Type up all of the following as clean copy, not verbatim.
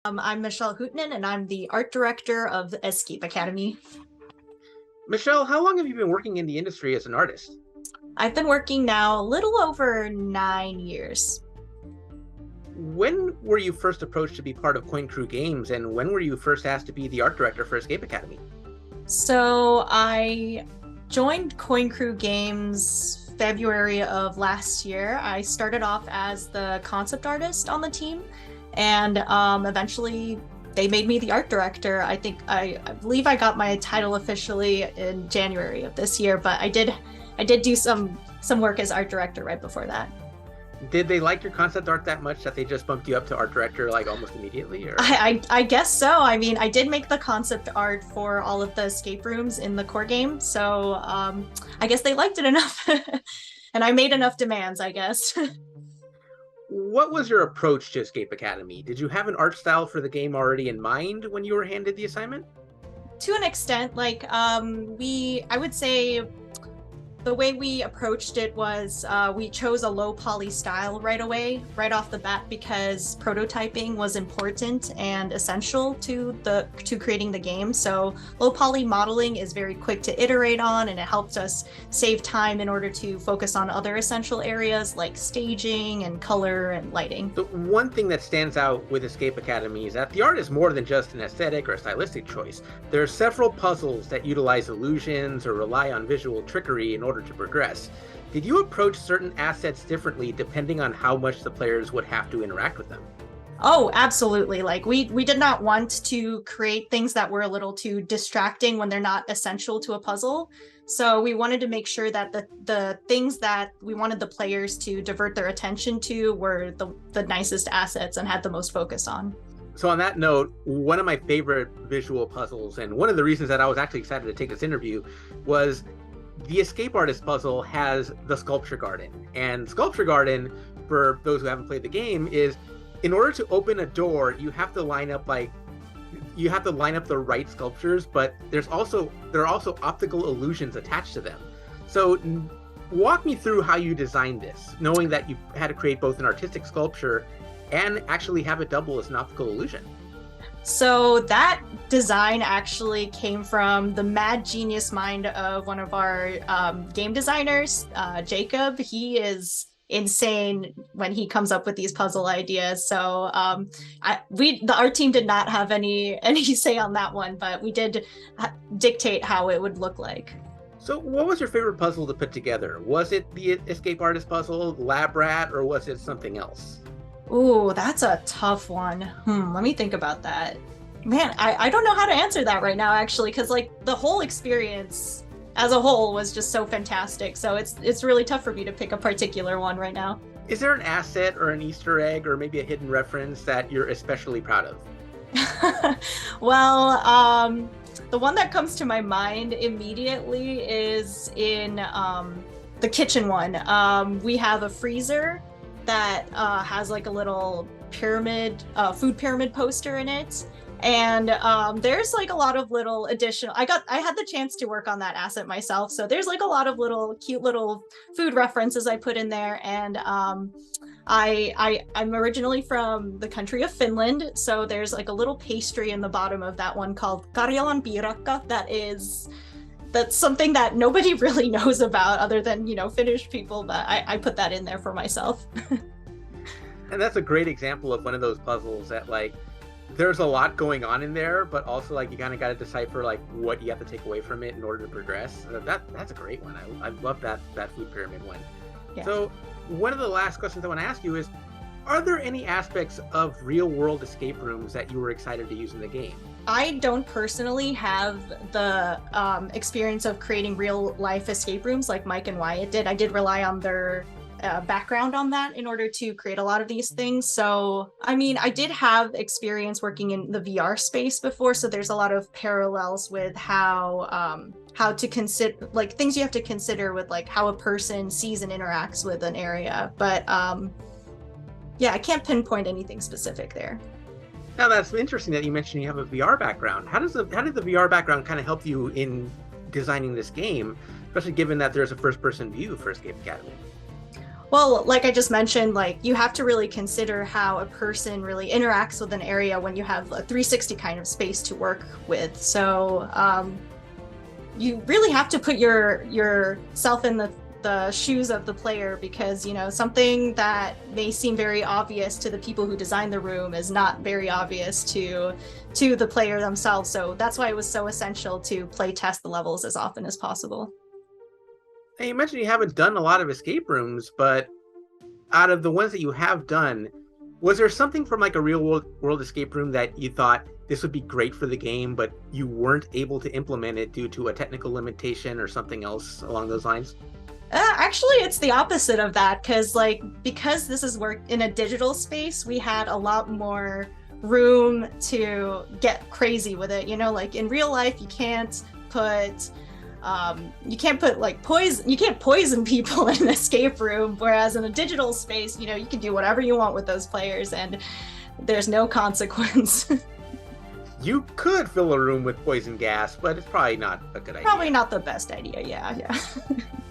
I'm Michelle Hootnan, and I'm the art director of the Escape Academy. Michelle, how long have you been working in the industry as an artist? I've been working now a little over 9 years. When were you first approached to be part of Coin Crew Games, and when were you first asked to be the art director for Escape Academy? So I joined Coin Crew Games February of last year. I started off as the concept artist on the team, and eventually they made me the art director. I believe I got my title officially in January of this year, but I did do some work as art director right before that. Did they like your concept art that much that they just bumped you up to art director like almost immediately? Or I guess so. I mean, I did make the concept art for all of the escape rooms in the core game, so I guess they liked it enough. And I made enough demands, I guess. what was your approach to Escape Academy? Did you have an art style for the game already in mind when you were handed the assignment? To an extent, I would say the way we approached it was we chose a low poly style right away, right off the bat, because prototyping was important and essential to creating the game. So low poly modeling is very quick to iterate on, and it helps us save time in order to focus on other essential areas like staging and color and lighting. The one thing that stands out with Escape Academy is that the art is more than just an aesthetic or a stylistic choice. There are several puzzles that utilize illusions or rely on visual trickery in order to progress. Did you approach certain assets differently depending on how much the players would have to interact with them? Oh, absolutely. Like we did not want to create things that were a little too distracting when they're not essential to a puzzle. So we wanted to make sure that the things that we wanted the players to divert their attention to were the nicest assets and had the most focus on. So on that note, one of my favorite visual puzzles, and one of the reasons that I was actually excited to take this interview, was the Escape Artist puzzle has the Sculpture Garden. And Sculpture Garden, for those who haven't played the game, is in order to open a door, you have to line up the right sculptures, but there are also optical illusions attached to them. So walk me through how you designed this, knowing that you had to create both an artistic sculpture and actually have it double as an optical illusion. So that design actually came from the mad genius mind of one of our game designers, Jacob. He is insane when he comes up with these puzzle ideas. So the art team did not have any say on that one, but we did dictate how it would look like. So what was your favorite puzzle to put together? Was it the Escape Artist puzzle, Lab Rat, or was it something else? Ooh, that's a tough one. Let me think about that. Man, I don't know how to answer that right now, actually, because like the whole experience as a whole was just so fantastic. So it's really tough for me to pick a particular one right now. Is there an asset or an Easter egg or maybe a hidden reference that you're especially proud of? Well, the one that comes to my mind immediately is in the kitchen one. We have a freezer that has like a little pyramid, food pyramid poster in it. And there's like a lot of little additional, I had the chance to work on that asset myself. So there's like a lot of little cute little food references I put in there. And I'm originally from the country of Finland. So there's like a little pastry in the bottom of that one called Karjalan piirakka. That's something that nobody really knows about other than, Finnish people, but I put that in there for myself. And that's a great example of one of those puzzles that like, there's a lot going on in there, but also like you kind of got to decipher like what you have to take away from it in order to progress. That's a great one. I love that food pyramid one. Yeah. So one of the last questions I want to ask you is, are there any aspects of real world escape rooms that you were excited to use in the game? I don't personally have the experience of creating real life escape rooms like Mike and Wyatt did. I did rely on their background on that in order to create a lot of these things. So, I mean, I did have experience working in the VR space before, so there's a lot of parallels with how to consider, like things you have to consider with like how a person sees and interacts with an area. But yeah, I can't pinpoint anything specific there. Now that's interesting that you mentioned you have a VR background. How did the VR background kind of help you in designing this game, especially given that there's a first-person view for Escape Academy? Well, like I just mentioned, like you have to really consider how a person really interacts with an area when you have a 360 kind of space to work with. So you really have to put yourself in the shoes of the player, because you know something that may seem very obvious to the people who design the room is not very obvious to the player themselves. So that's why it was so essential to play test the levels as often as possible. Hey, you mentioned you haven't done a lot of escape rooms, but out of the ones that you have done, was there something from like a real world escape room that you thought this would be great for the game, but you weren't able to implement it due to a technical limitation or something else along those lines? Actually, it's the opposite of that, because this is work in a digital space, we had a lot more room to get crazy with it. You know, like in real life, you can't put like poison. You can't poison people in an escape room. Whereas in a digital space, you know, you can do whatever you want with those players, and there's no consequence. You could fill a room with poison gas, but it's probably not a good idea. Probably not the best idea. Yeah.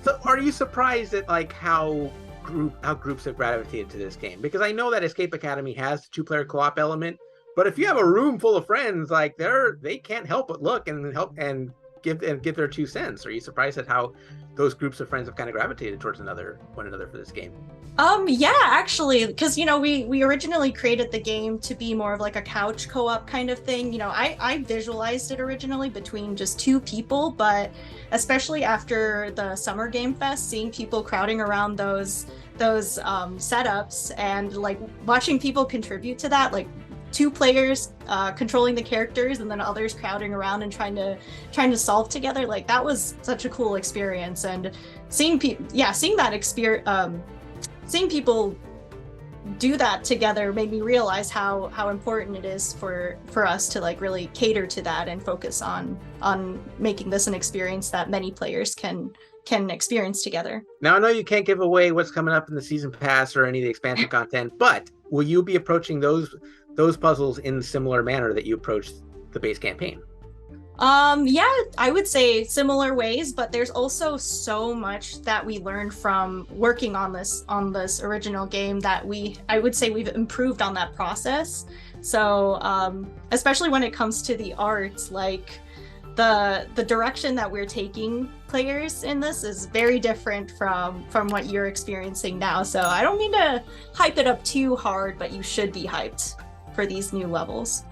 So are you surprised at like how groups have gravitated to this game? Because I know that Escape Academy has the two-player co-op element, but if you have a room full of friends, like they can't help but look and give their 2 cents. Are you surprised at how those groups of friends have kind of gravitated towards one another for this game? Yeah, actually, because you know we originally created the game to be more of like a couch co-op kind of thing. You know, I visualized it originally between just 2 people, but especially after the Summer Game Fest, seeing people crowding around those setups and like watching people contribute to that, like 2 players controlling the characters and then others crowding around and trying to solve together, like that was such a cool experience. And seeing people do that together made me realize how important it is for us to like really cater to that and focus on making this an experience that many players can experience together. Now, I know you can't give away what's coming up in the season pass or any of the expansion content, but will you be approaching those puzzles in similar manner that you approached the base campaign? Yeah, I would say similar ways, but there's also so much that we learned from working on this original game that I would say we've improved on that process. So especially when it comes to the art, like the direction that we're taking players in this is very different from what you're experiencing now. So I don't mean to hype it up too hard, but you should be hyped for these new levels.